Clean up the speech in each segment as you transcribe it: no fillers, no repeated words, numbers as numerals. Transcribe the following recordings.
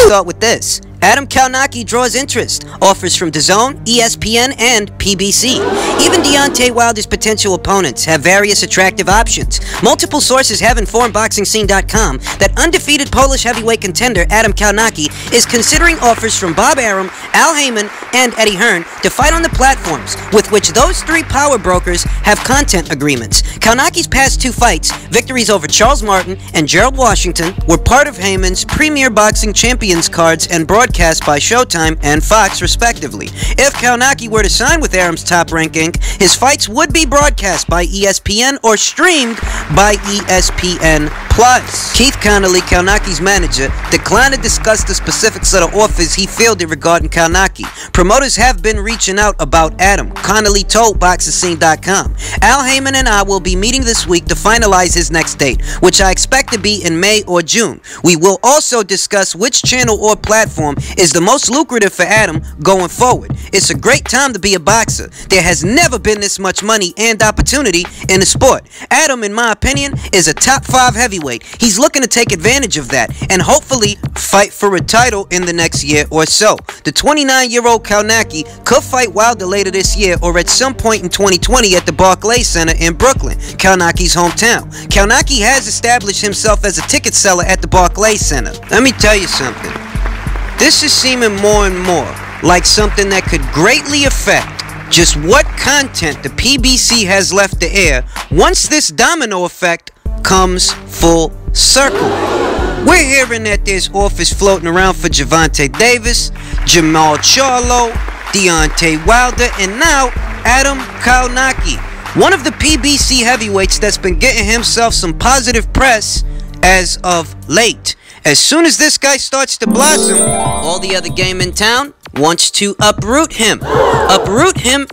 Start with this. Adam Kownacki draws interest. Offers from DAZN, ESPN, and PBC. Even Deontay Wilder's potential opponents have various attractive options. Multiple sources have informed BoxingScene.com that undefeated Polish heavyweight contender Adam Kownacki is considering offers from Bob Arum, Al Heyman, and Eddie Hearn to fight on the platforms with which those three power brokers have content agreements. Kownacki's past two fights, victories over Charles Martin and Gerald Washington, were part of Heyman's Premier Boxing Champions cards and broadcast by Showtime and Fox, respectively. If Kownacki were to sign with Arum's Top Rank Inc., his fights would be broadcast by ESPN or streamed by ESPN+. Keith Connolly, Kownacki's manager, declined to discuss the specifics of the offers he fielded regarding Kownacki. Promoters have been reaching out about Adam, Connolly told BoxingScene.com. Al Heyman and I will be meeting this week to finalize his next date, which I expect to be in May or June. We will also discuss which channel or platform is the most lucrative for Adam going forward. It's a great time to be a boxer. There has never been this much money and opportunity in the sport. Adam, in my opinion, is a top 5 heavyweight. He's looking to take advantage of that and hopefully fight for a title in the next year or so. The 29-year-old Kownacki could fight Wilder later this year or at some point in 2020 at the Barclays Center in Brooklyn, Kownacki's hometown. Kownacki has established himself as a ticket seller at the Barclays Center. Let me tell you something. This is seeming more and more like something that could greatly affect just what content the PBC has left to air once this domino effect comes full circle. We're hearing that there's offers floating around for Gervonta Davis, Jamal Charlo, Deontay Wilder, and now Adam Kownacki, one of the PBC heavyweights that's been getting himself some positive press as of late. As soon as this guy starts to blossom, all the other game in town wants to uproot him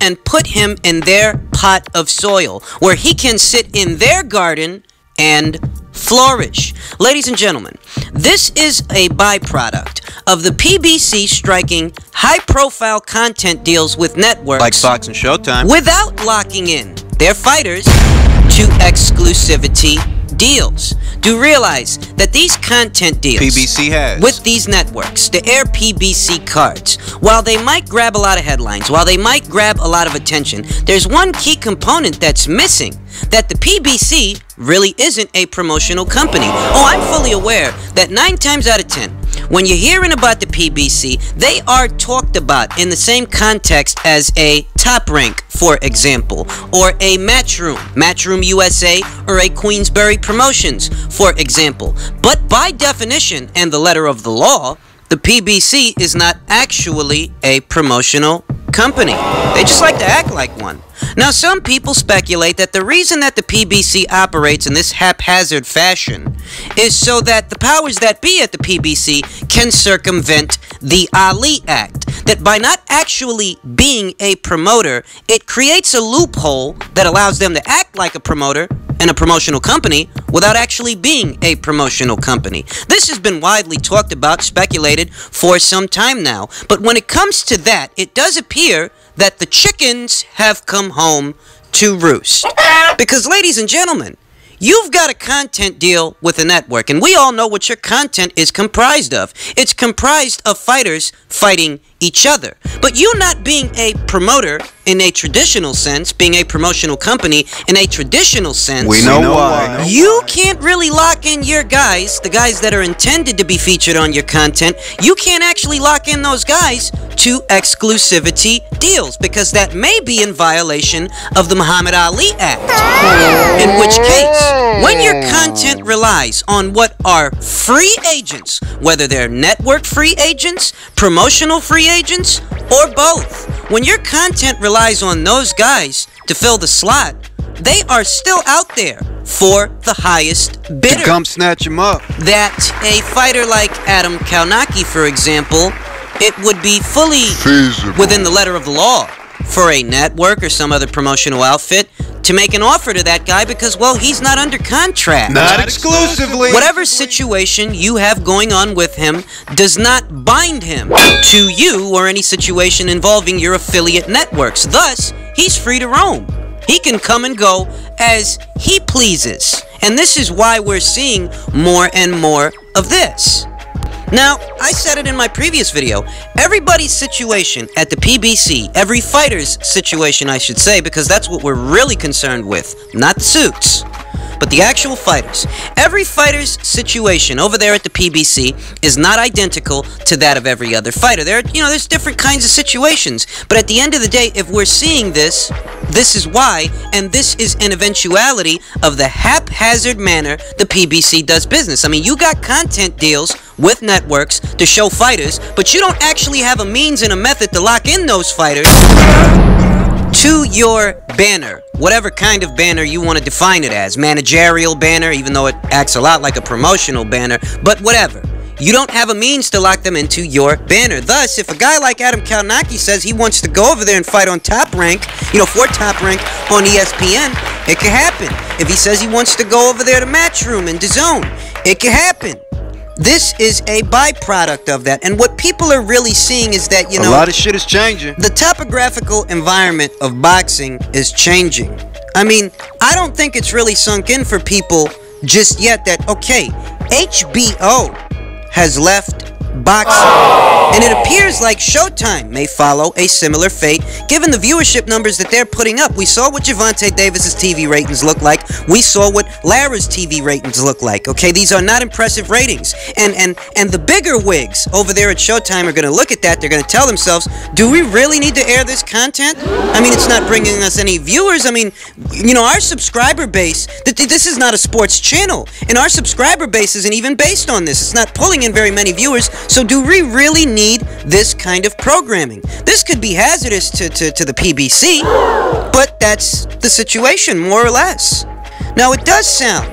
and put him in their pot of soil where he can sit in their garden and flourish. Ladies and gentlemen, this is a byproduct of the PBC striking high-profile content deals with networks like Fox and Showtime without locking in their fighters to exclusivity deals. Do realize that these content deals PBC has with these networks, the air PBC cards, while they might grab a lot of headlines, while they might grab a lot of attention, there's one key component that's missing, that the PBC really isn't a promotional company. Oh, I'm fully aware that 9 times out of 10, when you're hearing about the PBC, they are talked about in the same context as a Top Rank, for example, or a Matchroom USA, or a Queensberry Promotions, for example. But by definition and the letter of the law, the PBC is not actually a promotional company. They just like to act like one. Now, some people speculate that the reason that the PBC operates in this haphazard fashion is so that the powers that be at the PBC can circumvent the Ali Act. That by not actually being a promoter, it creates a loophole that allows them to act like a promoter and a promotional company without actually being a promotional company. This has been widely talked about, speculated for some time now. But when it comes to that, it does appear that the chickens have come home to roost. Because, ladies and gentlemen, you've got a content deal with a network, and we all know what your content is comprised of. It's comprised of fighters fighting each other. But you not being a promoter in a traditional sense, being a promotional company in a traditional sense, we know why. You can't really lock in your guys, the guys that are intended to be featured on your content. You can't actually lock in those guys to exclusivity deals, because that may be in violation of the Muhammad Ali Act. In which case, when your content relies on what are free agents, whether they're network free agents, promotional free agents, or both, when your content relies on those guys to fill the slot, they are still out there for the highest bidder. Come snatch him up. That a fighter like Adam Kownacki, for example, it would be fully within the letter of the law for a network or some other promotional outfit to make an offer to that guy because, well, he's not under contract. Not exclusively. Whatever situation you have going on with him does not bind him to you or any situation involving your affiliate networks. Thus, he's free to roam. He can come and go as he pleases. And this is why we're seeing more and more of this. Now, I said it in my previous video, everybody's situation at the PBC, every fighter's situation I should say, because that's what we're really concerned with, not the suits, but the actual fighters. Every fighter's situation over there at the PBC is not identical to that of every other fighter. There's different kinds of situations, but at the end of the day, if we're seeing this, this is why, and this is an eventuality of the haphazard manner the PBC does business. I mean, you got content deals with networks to show fighters, but you don't actually have a means and a method to lock in those fighters to your banner, whatever kind of banner you want to define it as. Managerial banner, even though it acts a lot like a promotional banner, but whatever. You don't have a means to lock them into your banner. Thus, if a guy like Adam Kownacki says he wants to go over there and fight on Top Rank, for Top Rank on ESPN, it can happen. If he says he wants to go over there to Matchroom and DAZN, it can happen. This is a byproduct of that. And what people are really seeing is that, a lot of shit is changing. The topographical environment of boxing is changing. I mean, I don't think it's really sunk in for people just yet that, okay, HBO has left boxing, and it appears like Showtime may follow a similar fate given the viewership numbers that they're putting up. We saw what Gervonta Davis's TV ratings look like. We saw what Lara's TV ratings look like. Okay, these are not impressive ratings, and the bigger wigs over there at Showtime are going to look at that. They're going to tell themselves, do we really need to air this content? I mean, it's not bringing us any viewers. I mean, our subscriber base, this is not a sports channel, and our subscriber base isn't even based on this. It's not pulling in very many viewers. So do we really need this kind of programming? This could be hazardous to the PBC, but that's the situation, more or less. Now, it does sound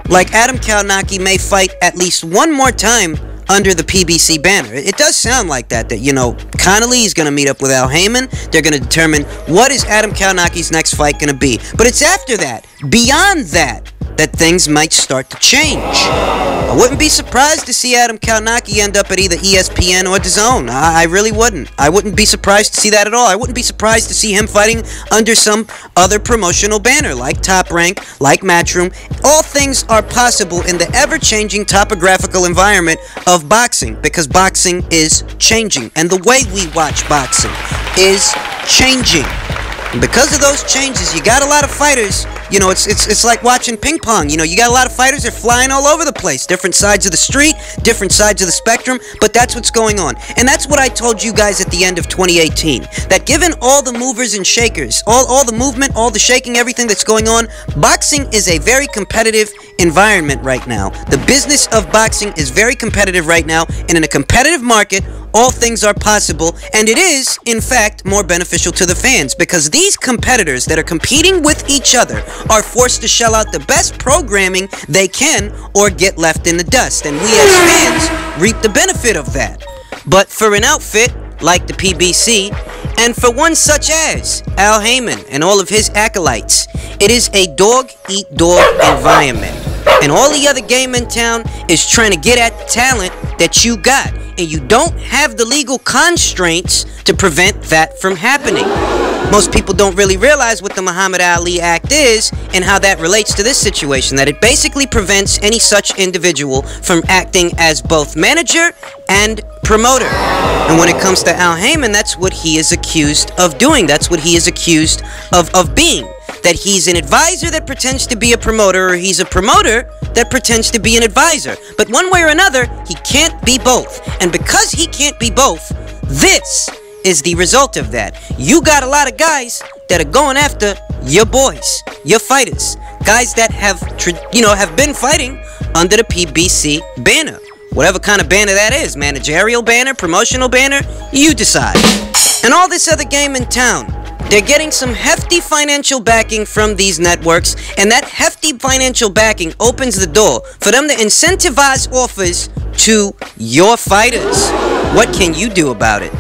like Adam Kownacki may fight at least one more time under the PBC banner. It does sound like that, Connolly is going to meet up with Al Heyman. They're going to determine what is Adam Kownacki's next fight going to be. But it's after that, beyond that things might start to change. I wouldn't be surprised to see Adam Kownacki end up at either ESPN or DAZN. I really wouldn't. I wouldn't be surprised to see that at all. I wouldn't be surprised to see him fighting under some other promotional banner, like Top Rank, like Matchroom. All things are possible in the ever-changing topographical environment of boxing, because boxing is changing, and the way we watch boxing is changing. And because of those changes, you got a lot of fighters. It's like watching ping pong. You got a lot of fighters that are flying all over the place. Different sides of the street, different sides of the spectrum, but that's what's going on. And that's what I told you guys at the end of 2018. That given all the movers and shakers, all the movement, all the shaking, everything that's going on, boxing is a very competitive environment right now. The business of boxing is very competitive right now, and in a competitive market, all things are possible, and it is, in fact, more beneficial to the fans, because these competitors that are competing with each other are forced to shell out the best programming they can or get left in the dust, and we as fans reap the benefit of that. But for an outfit like the PBC, and for one such as Al Heyman and all of his acolytes, it is a dog-eat-dog environment, and all the other game in town is trying to get at the talent that you got, and you don't have the legal constraints to prevent that from happening. Most people don't really realize what the Muhammad Ali Act is and how that relates to this situation, that it basically prevents any such individual from acting as both manager and promoter. And when it comes to Al Heyman, that's what he is accused of doing. That's what he is accused of being. That he's an advisor that pretends to be a promoter, or he's a promoter that pretends to be an advisor. But one way or another, he can't be both. And because he can't be both, this is the result of that. You got a lot of guys that are going after your boys, your fighters, guys that have been fighting under the PBC banner. Whatever kind of banner that is, managerial banner, promotional banner, you decide. And all this other game in town, they're getting some hefty financial backing from these networks, and that hefty financial backing opens the door for them to incentivize offers to your fighters. What can you do about it?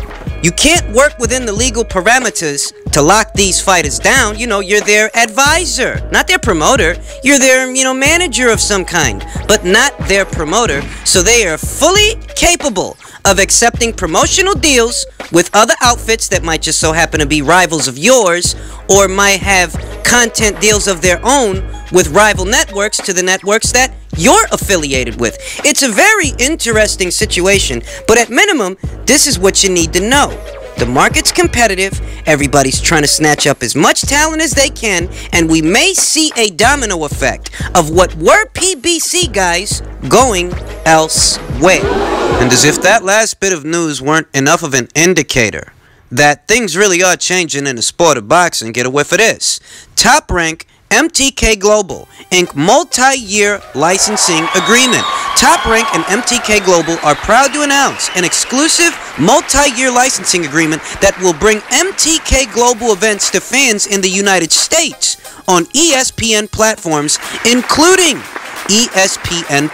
You can't work within the legal parameters to lock these fighters down. You're their advisor, not their promoter. You're their, manager of some kind, but not their promoter. So they are fully capable of accepting promotional deals with other outfits that might just so happen to be rivals of yours, or might have content deals of their own with rival networks to the networks that you're affiliated with. It's a very interesting situation, but at minimum, this is what you need to know. The market's competitive, everybody's trying to snatch up as much talent as they can, and we may see a domino effect of what were PBC guys going elsewhere. And as if that last bit of news weren't enough of an indicator that things really are changing in the sport of boxing, get a whiff of this. Top Rank MTK GLOBAL Inc. multi-year licensing agreement. Top Rank and MTK GLOBAL are proud to announce an exclusive multi-year licensing agreement that will bring MTK GLOBAL events to fans in the United States on ESPN platforms, including ESPN+.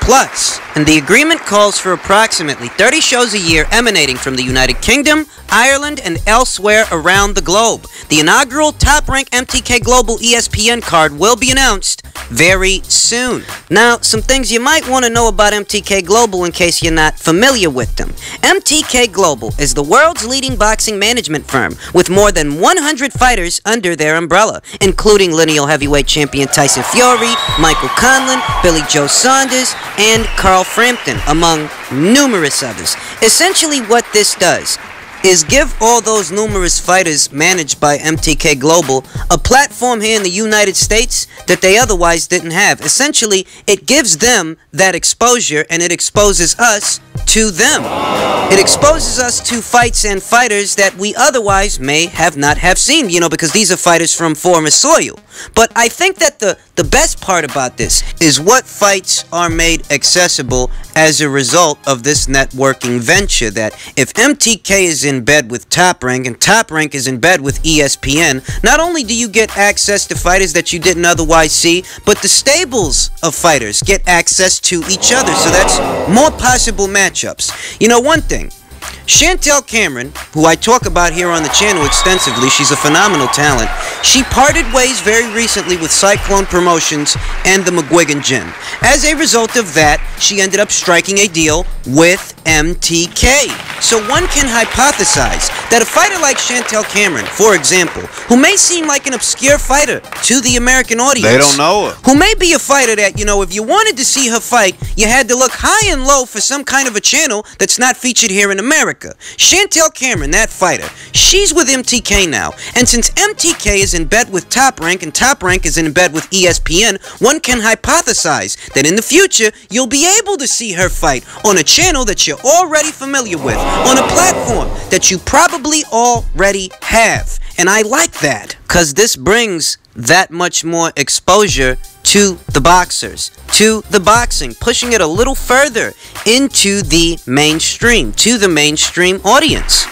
And the agreement calls for approximately 30 shows a year emanating from the United Kingdom, Ireland, and elsewhere around the globe. The inaugural Top Rank MTK GLOBAL ESPN card will be announced very soon. Now, some things you might want to know about MTK GLOBAL in case you're not familiar with them. MTK GLOBAL is the world's leading boxing management firm with more than 100 fighters under their umbrella, including lineal heavyweight champion Tyson Fury, Michael Conlan, Billy Joe Saunders, and Carl Frampton, among numerous others. Essentially what this does is give all those numerous fighters managed by MTK GLOBAL a platform here in the United States that they otherwise didn't have. Essentially, it gives them that exposure, and it exposes us to them. It exposes us to fights and fighters that we otherwise may have not have seen, because these are fighters from former soil. But I think that the best part about this is what fights are made accessible as a result of this networking venture. That if MTK is in bed with Top Rank and Top Rank is in bed with ESPN, not only do you get access to fighters that you didn't otherwise see, but the stables of fighters get access to each other. So that's more possible matchups. One thing, Chantel Cameron, who I talk about here on the channel extensively, she's a phenomenal talent. She parted ways very recently with Cyclone Promotions and the McGuigan Gym. As a result of that, she ended up striking a deal with MTK. So one can hypothesize that a fighter like Chantel Cameron, for example, who may seem like an obscure fighter to the American audience, they don't know her, who may be a fighter that, if you wanted to see her fight, you had to look high and low for some kind of a channel that's not featured here in America. Chantel Cameron, that fighter, she's with MTK now, and since MTK is in bed with Top Rank and Top Rank is in bed with ESPN, one can hypothesize that in the future you'll be able to see her fight on a channel that you're already familiar with, on a platform that you probably already have. And I like that, because this brings that much more exposure to the boxers, to the boxing, pushing it a little further into the mainstream, to the mainstream audience.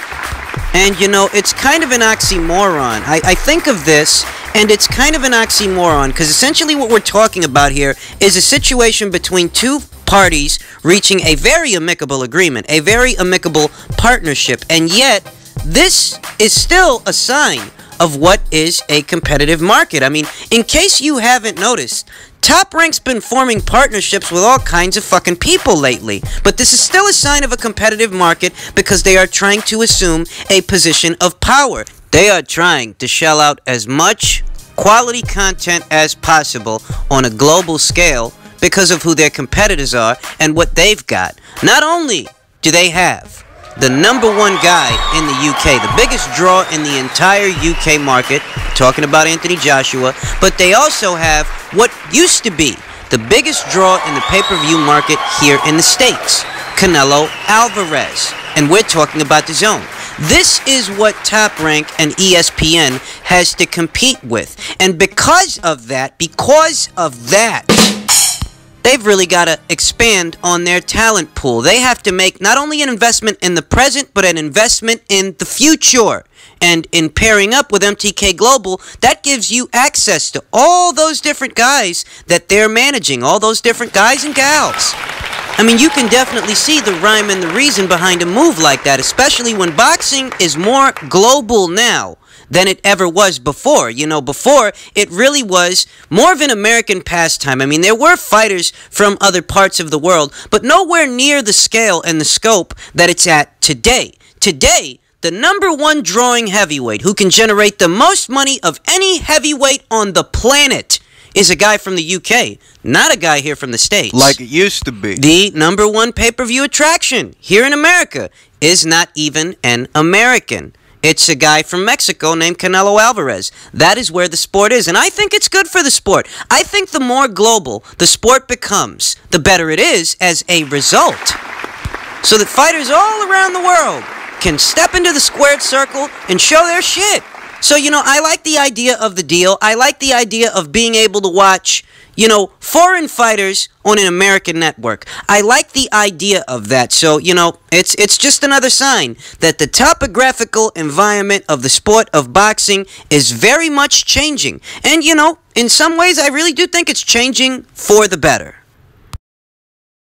And it's kind of an oxymoron. I think of this, and it's kind of an oxymoron, because essentially what we're talking about here is a situation between two parties reaching a very amicable agreement, a very amicable partnership, and yet this is still a sign of what is a competitive market. I mean, in case you haven't noticed, Top Rank's been forming partnerships with all kinds of fucking people lately, but this is still a sign of a competitive market because they are trying to assume a position of power. They are trying to shell out as much quality content as possible on a global scale because of who their competitors are and what they've got. Not only do they have the #1 guy in the UK, the biggest draw in the entire UK market, talking about Anthony Joshua, but they also have what used to be the biggest draw in the pay-per-view market here in the States, Canelo Alvarez. And we're talking about DAZN. This is what Top Rank and ESPN has to compete with. And because of that, they've really got to expand on their talent pool. They have to make not only an investment in the present, but an investment in the future. And in pairing up with MTK Global, that gives you access to all those different guys that they're managing, all those different guys and gals. I mean, you can definitely see the rhyme and the reason behind a move like that, especially when boxing is more global now than it ever was before. You know, before, it really was more of an American pastime. I mean, there were fighters from other parts of the world, but nowhere near the scale and the scope that it's at today. Today, the #1 drawing heavyweight who can generate the most money of any heavyweight on the planet is a guy from the UK, not a guy here from the States. Like it used to be. The #1 pay-per-view attraction here in America is not even an American. It's a guy from Mexico named Canelo Alvarez. That is where the sport is, and I think it's good for the sport. I think the more global the sport becomes, the better it is as a result. So that fighters all around the world can step into the squared circle and show their shit. So, you know, I like the idea of the deal. I like the idea of being able to watch, you know, foreign fighters on an American network. I like the idea of that. So, you know, it's just another sign that the topographical environment of the sport of boxing is very much changing. And, you know, in some ways, I really do think it's changing for the better.